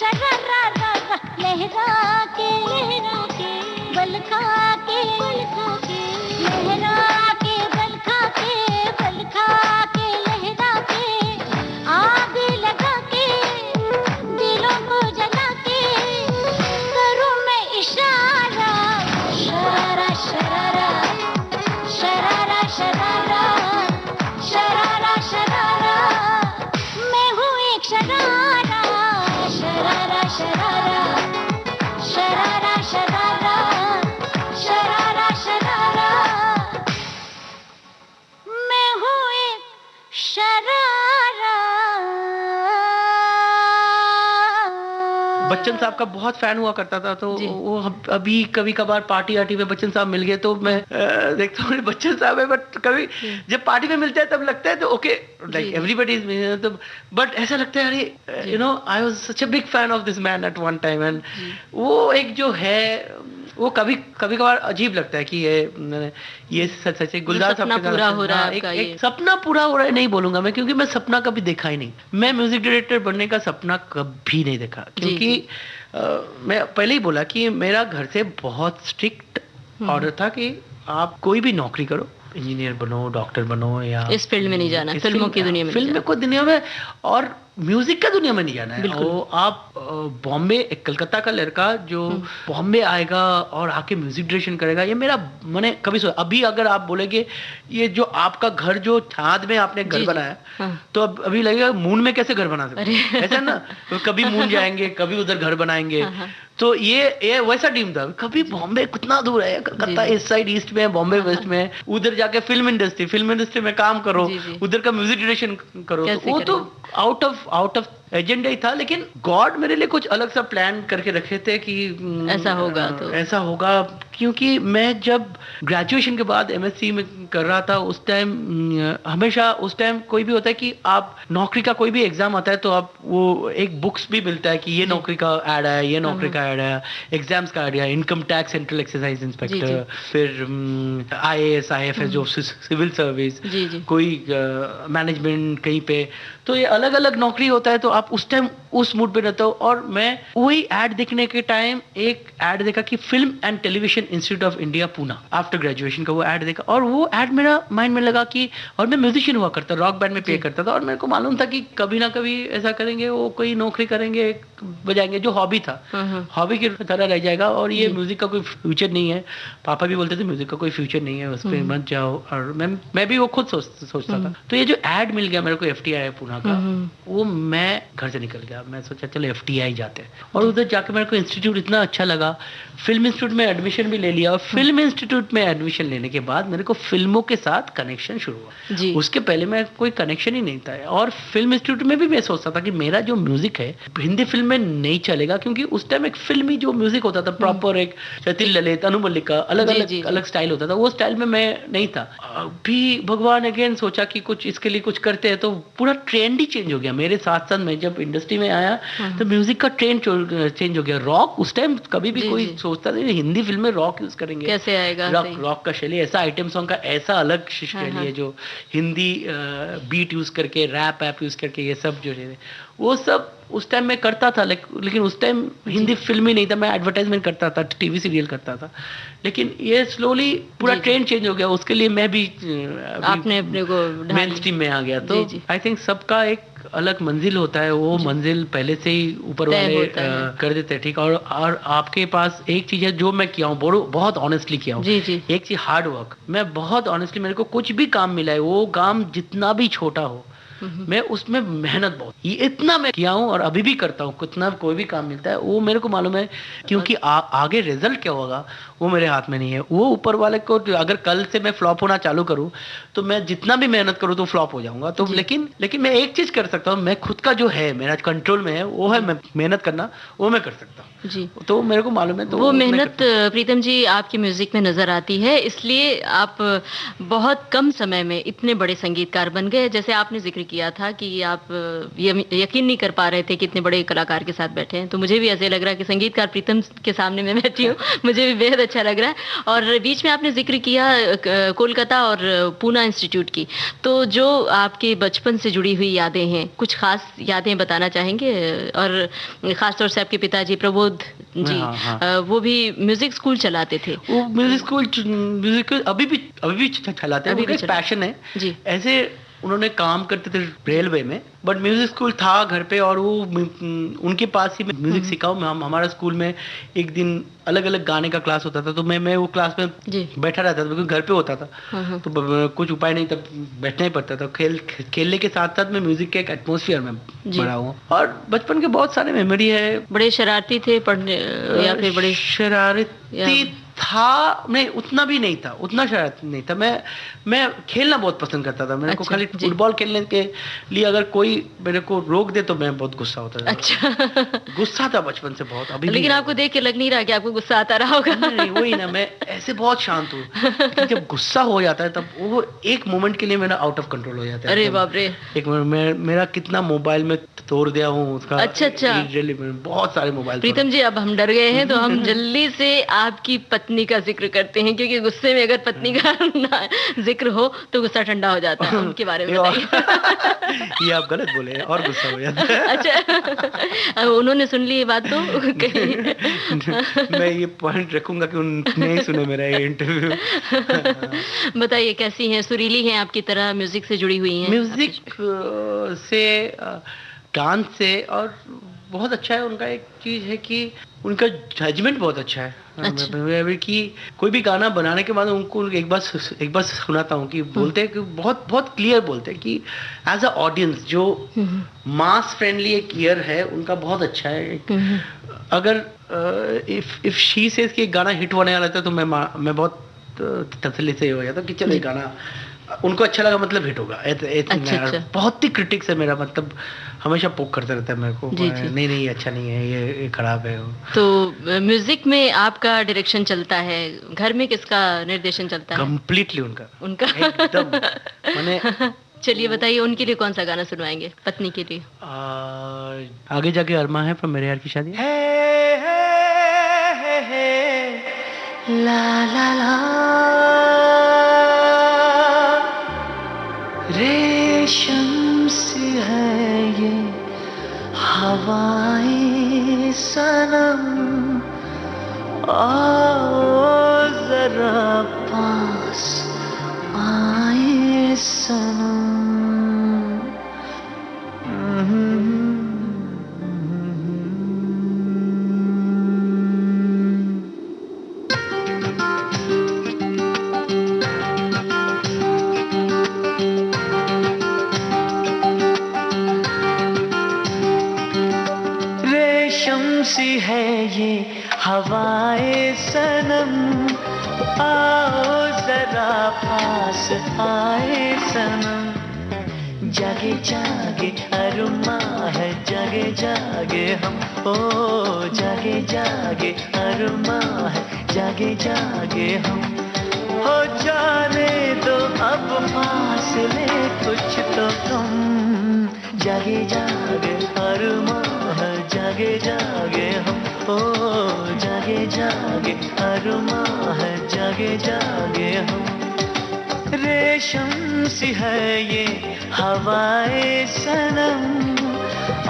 शरारा रा रा लहरा के बल खा के लहरा के बल खा के लहरा के आग लगा के दिलों को जला के करूं मैं इशारा शरारा शरारा शरारा शरारा शरारा शरारा मैं हूँ एक शरारा शरारा शरारा शरारा शरारा शरारा शरारा मैं हूँ एक शरारा। बच्चन साहब का बहुत फैन हुआ करता था, तो जी। वो अभी कभी कभार पार्टी आर्टी में बच्चन साहब मिल गए तो मैं देखता हूँ बच्चन साहब है, बट कभी जब पार्टी में मिलते हैं तब लगता है तो ओके लाइक एवरीबडी इज, तो बट ऐसा लगता है अरे you know I was such a big fan of this man eight one time, and वो एक जो है वो कभी कभार अजीब लगता है कि ये सच सच गुलजार साहब सपना के पूरा साथ- हो रहा है हाँ, आपका एक ये। सपना पूरा हो रहा है नहीं बोलूंगा मैं, क्योंकि मैं सपना कभी देखा ही नहीं। मैं म्यूजिक डायरेक्टर बनने का सपना कभी नहीं देखा, क्योंकि मैं पहले ही बोला कि मेरा घर से बहुत स्ट्रिक्ट ऑर्डर था कि आप कोई भी नौकरी करो, इंजीनियर बनो, डॉक्टर बनो, या इस फील्ड में नहीं जाना, इस फिल्मों की दुनिया में नहीं फिल्म में जाना। कोई दुनिया में और म्यूजिक का दुनिया में नहीं जाना है। बिल्कुल। और आप बॉम्बे, एक कलकत्ता का लड़का जो बॉम्बे आएगा और आके म्यूजिक डायरेक्शन करेगा, ये मेरा मैंने कभी सोचा। अभी अगर आप बोलेगे ये जो आपका घर जो चांद में आपने घर जी, जी। बनाया, हाँ। तो अब अभी लगेगा मून में कैसे घर बना सकते अरे। हैं? ऐसा ना, तो कभी मून जाएंगे, कभी उधर घर बनाएंगे। हाँ, हाँ। तो ये वैसा ड्रीम था। कभी बॉम्बे कितना दूर है, कलकत्ता जी, जी। इस साइड ईस्ट में है, बॉम्बे वेस्ट में है, उधर जाके फिल्म इंडस्ट्री में काम करो, जी, जी। उधर का म्यूजिक डायरेक्शन करो, तो कैसे वो तो करेंगे? आउट ऑफ एजेंडा ही था। लेकिन गॉड मेरे लिए कुछ अलग सा प्लान करके रखे थे कि ऐसा होगा तो। ऐसा होगा, क्योंकि मैं जब ग्रेजुएशन के बाद एमएससी में कर रहा था उस टाइम हमेशा उस टाइम कोई भी होता है कि आप नौकरी का कोई भी एग्जाम आता है तो आप वो एक बुक्स भी मिलता है कि ये नौकरी का ऐड है, ये नौकरी का ऐड है, एग्जाम्स का ऐड है, income tax central excise inspector, फिर आईएएस आईएफएस जो सिविल सर्विस, जी, जी। कोई मैनेजमेंट कहीं पे, तो ये अलग अलग नौकरी होता है। तो आप उस टाइम उस मूड पे रहते हो, और मैं वही ऐड देखने के टाइम एक ऐड देखा कि film and television institute of India Poona, after graduation का वो ऐड देखा, और वो ऐड मेरा माइंड में लगा कि, और मैं म्यूजिशियन हुआ करता, रॉक बैंड में प्ले करता था, और मेरे को मालूम था कि कभी ना कभी ऐसा करेंगे, वो कोई नौकरी करेंगे, बजाएंगे, जो हॉबी था हॉबी की तरह रह जाएगा, और ये म्यूजिक का कोई फ्यूचर नहीं है। पापा भी बोलते थे म्यूजिक का कोई फ्यूचर नहीं है, उस पर मत जाओ, और मैं भी वो खुद सोचता था। तो ये जो ऐड मिल गया मेरे को एफटीआई पूना का, वो मैं घर से निकल गया, मैं सोचा चलो एफटीआई जाते हैं, और उधर जाकर मेरे को इंस्टीट्यूट इतना अच्छा लगा, फिल्म इंस्टीट्यूट में एडमिशन भी ले लिया, और फिल्म इंस्टीट्यूट में एडमिशन लेने के बाद मेरे को फिल्मों के साथ कनेक्शन शुरू हुआ। जी। उसके पहले मैं कोई कनेक्शन ही नहीं था, और फिल्म इंस्टीट्यूट में भी मैं सोचता था कि मेरा जो म्यूजिक है हिंदी फिल्म में नहीं चलेगा, क्योंकि उस टाइम एक फिल्मी जो म्यूजिक होता था प्रॉपर, एक जतिन ललित, अनु मल्लिका, अलग जी, अलग जी, अलग स्टाइल होता था, वो स्टाइल में मैं नहीं था। अभी भगवान अगेन सोचा कि कुछ इसके लिए कुछ करते हैं, तो पूरा ट्रेंड ही चेंज हो गया मेरे साथ साथ। मैं जब इंडस्ट्री में आया तो म्यूजिक का ट्रेंड चेंज हो गया। रॉक उस टाइम कभी भी जी, कोई जी। सोचता था हिंदी फिल्म में रॉक यूज करेंगे, कैसे आएगा, रॉक सही। रॉक का शैली, ऐसा आइटम सॉन्ग का ऐसा अलग शैली है जो हिंदी बीट यूज करके, रैप ऐप यूज करके, ये सब जो है वो सब उस टाइम मैं करता था। लेकिन उस टाइम हिंदी फिल्म ही नहीं था, मैं एडवर्टाइजमेंट करता था, टीवी सीरियल करता था। लेकिन ये स्लोली पूरा जी, जी। ट्रेंड चेंज हो गया, उसके लिए मैं भी आपने अपने को ढाल मेन लिया। स्ट्रीम में आ गया। तो जी, जी। आई थिंक सबका एक अलग मंजिल होता है, वो मंजिल पहले से ही ऊपर तय वाले होता है। कर देते हैं, ठीक। और आपके पास एक चीज है जो मैं किया हूँ, बहुत ऑनेस्टली किया हूँ। जी, जी। एक चीज हार्ड वर्क, मैं बहुत ऑनेस्टली, मेरे को कुछ भी काम मिला है, वो काम जितना भी छोटा हो, मैं उसमें मेहनत बहुत, ये इतना मैं किया हूँ और अभी भी करता हूँ। कितना कोई भी काम मिलता है वो मेरे को मालूम है, क्योंकि आगे रिजल्ट क्या होगा वो मेरे हाथ में नहीं है, वो ऊपर वाले को। अगर कल से मैं फ्लॉप होना चालू करूँ तो मैं जितना भी मेहनत करूँ तो फ्लॉप हो जाऊंगा। तो लेकिन मैं एक चीज कर सकता हूँ, मैं खुद का जो है मेरा कंट्रोल में है, वो है मैं मेहनत करना, वो मैं कर सकता हूँ। जी। तो मेरे को मालूम है, तो वो मैं मेहनत करता हूँ। प्रीतम जी आपकी म्यूजिक में नजर आती है, इसलिए आप बहुत कम समय में इतने बड़े संगीतकार बन गए। जैसे आपने जिक्र किया था कि आप ये यकीन नहीं कर पा रहे थे कि इतने बड़े कलाकार के साथ बैठे हैं, तो मुझे भी ऐसे लग रहा है कि संगीतकार प्रीतम के सामने मैं बैठी हूँ। मुझे भी बेहद अच्छा लग रहा है। और बीच में आपने जिक्र किया कोलकाता और पूना इंस्टीट्यूट की, तो जो आपके बचपन से जुड़ी हुई यादें हैं, कुछ खास यादें बताना चाहेंगे? और खासतौर से आपके पिताजी प्रबोध जी, वो भी म्यूजिक स्कूल चलाते थे। वो म्यूजिक अभी भी चलाते हैं, अभी भी उनका पैशन है जी। ऐसे। उन्होंने काम करते थे रेलवे में, बट म्यूजिक स्कूल था घर पे, और वो उनके पास ही मैं म्यूजिक सीखा हूँ। हमारा स्कूल में एक दिन अलग अलग गाने का क्लास होता था, तो मैं वो क्लास में बैठा रहता था, क्योंकि घर पे होता था। तो कुछ उपाय नहीं, तब बैठना ही पड़ता था। खेलने के साथ साथ मैं म्यूजिक के एक एटमोसफियर में बड़ा हूँ, और बचपन के बहुत सारे मेमोरी है। बड़े शरारती थे पढ़ने, या फिर बड़े शरारती था? नहीं, उतना भी नहीं था, उतना शरारती नहीं था। मैं खेलना बहुत पसंद करता था। मेरे को खाली फुटबॉल खेलने के लिए अगर कोई मेरे को रोक दे तो मैं बहुत गुस्सा होता था। अच्छा। गुस्सा था बचपन से बहुत। अभी लेकिन आपको देख के लग नहीं रहा कि आपको गुस्सा आता रहा होगा। नहीं, वही ना, मैं ऐसे बहुत शांत हूँ, लेकिन जब गुस्सा हो जाता है तब वो एक मोमेंट के लिए मेरा आउट ऑफ कंट्रोल हो जाता है। अरे बाप रे। एक मेरा कितना मोबाइल में तोड़ दिया हूँ उसका। अच्छा। बहुत सारे मोबाइल। प्रीतम जी, अब हम डर गए हैं, तो हम जल्दी से आपकी पत्नी का जिक्र करते हैं, क्योंकि गुस्से में अगर पत्नी का जिक्र हो तो गुस्सा ठंडा हो जाता है। उनके बारे में बताइए। ये आप गलत बोले, और गुस्सा हो जाता है। अच्छा, उन्होंने सुन ली ये बात तो मैं ये पॉइंट रखूंगा कि उन्होंने ही सुने मेरा ये इंटरव्यू। बताइए, कैसी हैं? सुरीली हैं आपकी तरह, म्यूजिक से जुड़ी हुई हैं? म्यूजिक से, डांस से, और बहुत अच्छा है उनका। एक चीज है कि उनका जजमेंट बहुत अच्छा है। कि कोई भी गाना बनाने के बाद उनको एक बार सुनाता हूँ कि बोलते हैं कि बहुत बहुत क्लियर बोलते हैं कि एज अ ऑडियंस जो मास फ्रेंडली एक ईयर है उनका, बहुत अच्छा है। अगर इफ शी सेज कि एक गाना हिट होने वाला था, तो मैं बहुत तसल्ली से हो जाता कि चलो ये गाना उनको अच्छा लगा, मतलब हिट होगा। अच्छा। बहुत ही क्रिटिक्स है मेरा, मतलब हमेशा पोक करते रहता है मेरे को। नहीं अच्छा नहीं है, ये खराब है। तो म्यूजिक में आपका डायरेक्शन चलता है, घर में किसका निर्देशन चलता है? कंप्लीटली उनका एकदम। मैंने चलिए बताइए, उनके लिए कौन सा गाना सुनवाएंगे, पत्नी के लिए? आगे जाके अरमा है, पर मेरे यार की शादी। ला ला ला, रेशम सी है ये हवाएं सनम, आओ जरा पास आए सनम। सी है ये हवाएं सनम, आओ जरा पास आए सनम। जागे जागे अरमा है, जागे जागे हम, ओ जागे जागे अरमा है, जागे जागे हम। हो जाने दो अब फासले कुछ तो कम, जागे जागे अरमा है, जागे जागे हम, ओ जागे जागे अरमा है, जागे जागे हम। रेशम सी है ये हवाएं सनम,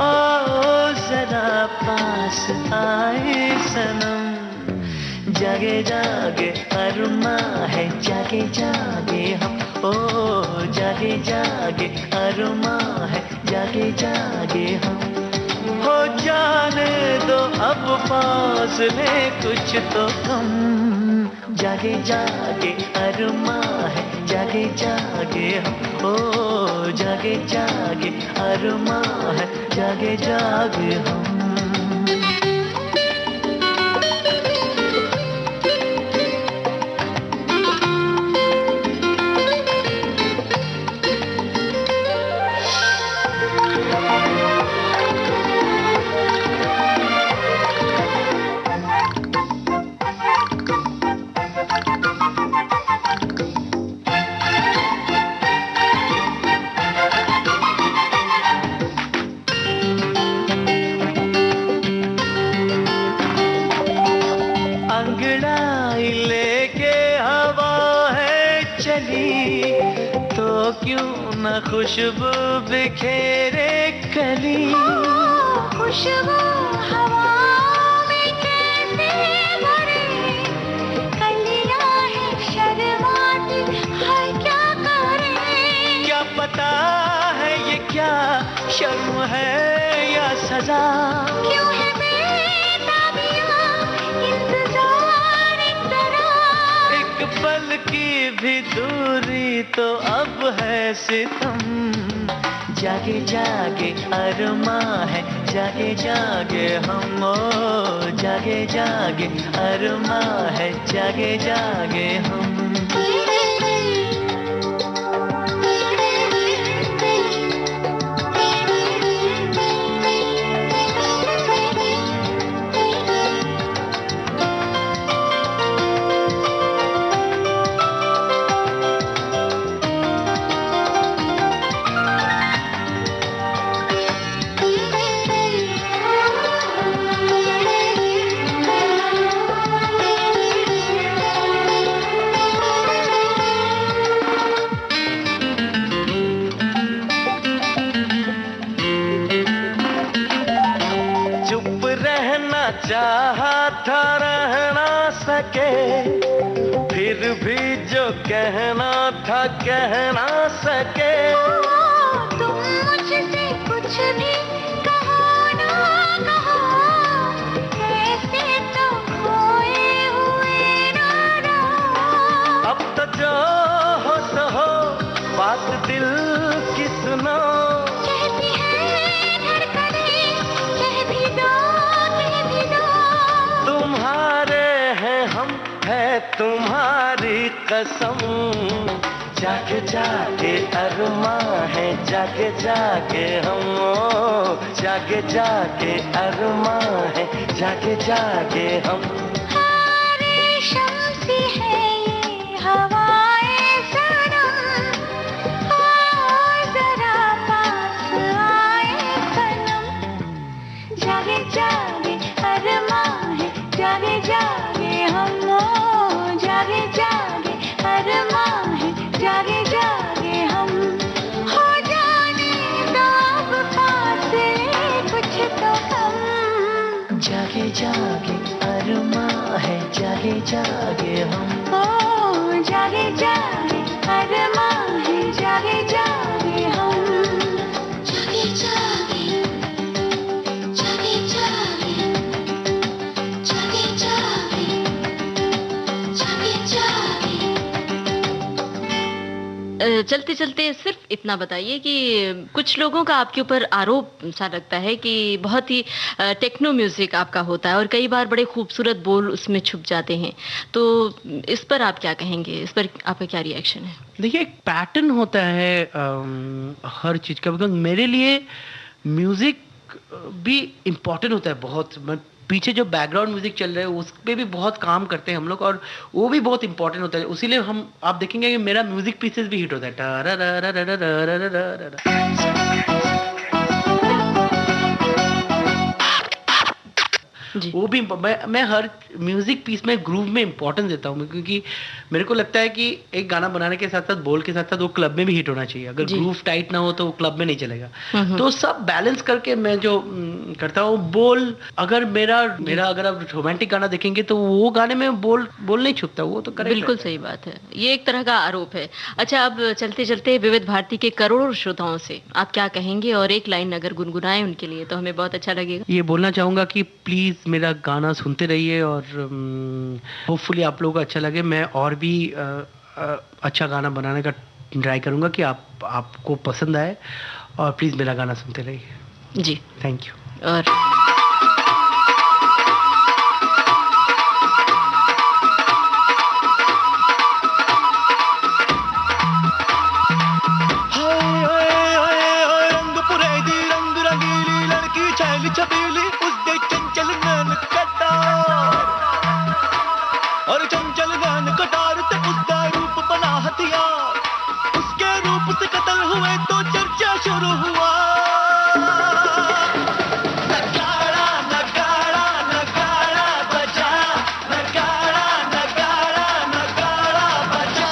आओ जरा पास आए सनम। जागे जागे अरमा है, जागे जागे हम, ओ जागे जागे अरमा है, जागे जागे हम। हो जाने दो अब फासले कुछ तो कम, जागे जागे अरमा है, जागे जागे हम, ओ जागे जागे अरमा है, जागे जागे हम। क्यों न खुशबू बिखेरे कली। खुशबू हवा में कैसे भरे, कलियां है शर्माती, हाय क्या करें। क्या पता है ये क्या शर्म है या सजा। क्यों है बेताबियां इंतजार एक तरह। एक पल की भी दूरी तो अब है सितम। जागे जागे अरमा है, जागे जागे हम, ओ जागे जागे अरमा है, जागे जागे हम। चाहा था रह ना सके, फिर भी जो कहना था कह ना सके। तुम मुझसे कुछ भी कहो ना कहो, ऐसे तो खोए हुए ना रहो। अब तो जो हो सो हो, बात दिल की सुनो। कहती है धड़कनें, कह भी दो, कह भी दो। तुम्हारे हैं हम, है तुम्हारी कसम। जागे जागे अरमा है, जागे जागे हम, ओ जागे जागे अरमा है, जागे जागे हम। रेशम सी है ये हवाएं सनम, आओ जरा पास आए सनम। जागे जागे अरमा है, जागे जागे हम, ओ जागे जागे अरमा है, जागे जागे हम। हो जाने दो अब फासले कुछ तो कम। जागे जागे अरमा है, जागे जागे हम। ओ जागे जागे अरमा है, जागे जागे हम। जागे जागे, जागे जागे, जागे जागे, जागे जागे। चलते चलते सिर्फ इतना बताइए कि कुछ लोगों का आपके ऊपर आरोप सा लगता है कि बहुत ही टेक्नो म्यूजिक आपका होता है और कई बार बड़े खूबसूरत बोल उसमें छुप जाते हैं, तो इस पर आप क्या कहेंगे, इस पर आपका क्या रिएक्शन है? देखिए, एक पैटर्न होता है हर चीज का। बिकॉज मेरे लिए म्यूजिक भी इम्पोर्टेंट होता है बहुत। पीछे जो बैकग्राउंड म्यूजिक चल रहा है उस पे भी बहुत काम करते हैं हम लोग, और वो भी बहुत इंपॉर्टेंट होता है। उसीलिए हम आप देखेंगे कि मेरा म्यूजिक पीसेस भी हिट होता है। जी। वो भी मैं हर म्यूजिक पीस में ग्रूव में इंपॉर्टेंस देता हूँ, क्योंकि मेरे को लगता है कि एक गाना बनाने के साथ साथ बोल के साथ साथ वो क्लब में भी हिट होना चाहिए। अगर ग्रूव टाइट ना हो तो वो क्लब में नहीं चलेगा। तो सब बैलेंस करके मैं जो करता हूँ, बोल अगर मेरा अगर आप रोमांटिक गाना देखेंगे तो वो गाने में बोल नहीं छुपता, वो तो करेक्ट। बिल्कुल सही बात है, ये एक तरह का आरोप है। अच्छा, अब चलते चलते विविध भारती के करोड़ों श्रोताओं से आप क्या कहेंगे, और एक लाइन अगर गुनगुनाएं उनके लिए तो हमें बहुत अच्छा लगेगा। ये बोलना चाहूंगा कि प्लीज मेरा गाना सुनते रहिए और होपफुली आप लोगों को अच्छा लगे। मैं और भी अच्छा गाना बनाने का ट्राई करूंगा कि आपको पसंद आए, और प्लीज मेरा गाना सुनते रहिए जी। Thank you. और और चंचल गान कटार से उसका रूप बना हथियार, उसके रूप से कत्ल हुए तो चर्चा शुरू हुआ। नगाड़ा नगाड़ा नगाड़ा बजा, नगाड़ा नगाड़ा नगाड़ा बजा।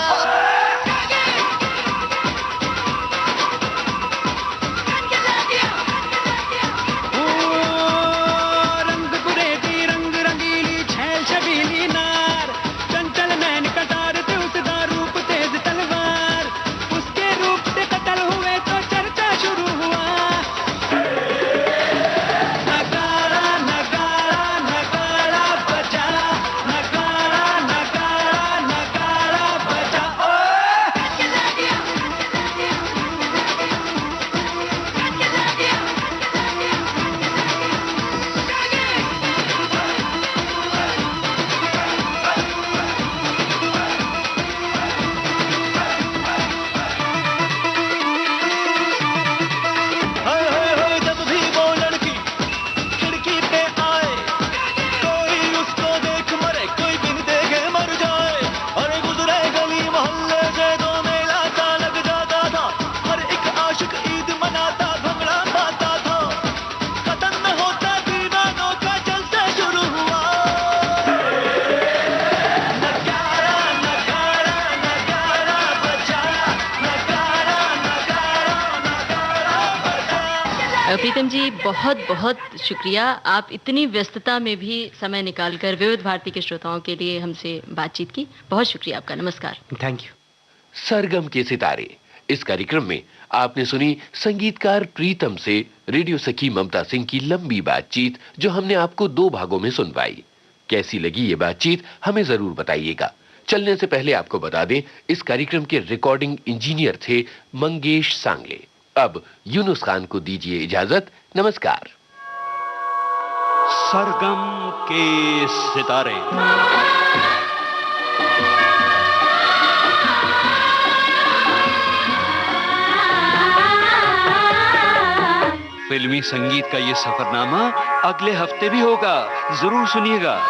प्रीतम जी, बहुत बहुत शुक्रिया। आप इतनी व्यस्तता में भी समय निकालकर विविध भारती के श्रोताओं के लिए हमसे बातचीत की। बहुत शुक्रिया आपका। नमस्कार। Thank you. सरगम के सितारे, इस कार्यक्रम में आपने सुनी संगीतकार प्रीतम से रेडियो सखी ममता सिंह की लंबी बातचीत, जो हमने आपको 2 भागों में सुनवाई। कैसी लगी ये बातचीत हमें जरूर बताइएगा। चलने से पहले आपको बता दें, इस कार्यक्रम के रिकॉर्डिंग इंजीनियर थे मंगेश सांगले। अब यूनुस खान को दीजिए इजाजत। नमस्कार। सरगम के सितारे। फिल्मी संगीत का ये सफरनामा अगले हफ्ते भी होगा, जरूर सुनिएगा।